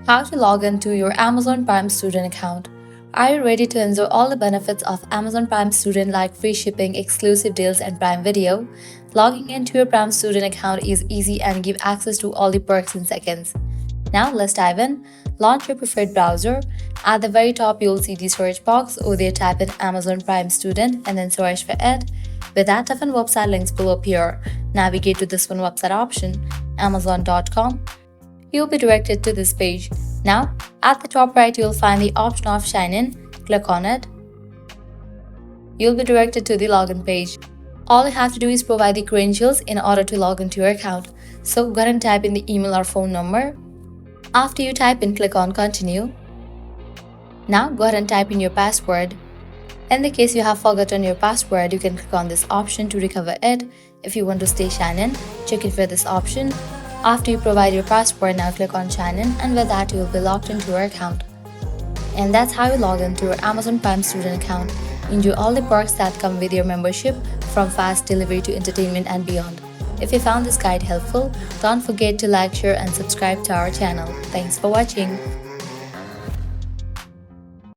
How to log into your Amazon Prime student account. Are you ready to enjoy all the benefits of Amazon Prime Student like free shipping, exclusive deals, and Prime Video? Logging into your Prime Student account is easy and give access to all the perks in seconds. Now let's dive in. Launch your preferred browser. At the very top, you'll see the search box. Over there, type in Amazon Prime Student and then search for it. With that, different website links will appear. Navigate to this one website option, Amazon.com. You'll be directed to this page. Now, at the top right, you'll find the option of Sign In. Click on it. You'll be directed to the login page. All you have to do is provide the credentials in order to log into your account. So go ahead and type in the email or phone number. After you type in, click on Continue. Now go ahead and type in your password. In the case you have forgotten your password, you can click on this option to recover it. If you want to stay sign in, check it for this option. After you provide your password, now click on Sign In, and with that you will be logged into your account. And that's how you log into your Amazon Prime student account. Enjoy all the perks that come with your membership, from fast delivery to entertainment and beyond. If you found this guide helpful, don't forget to like, share, and subscribe to our channel. Thanks for watching.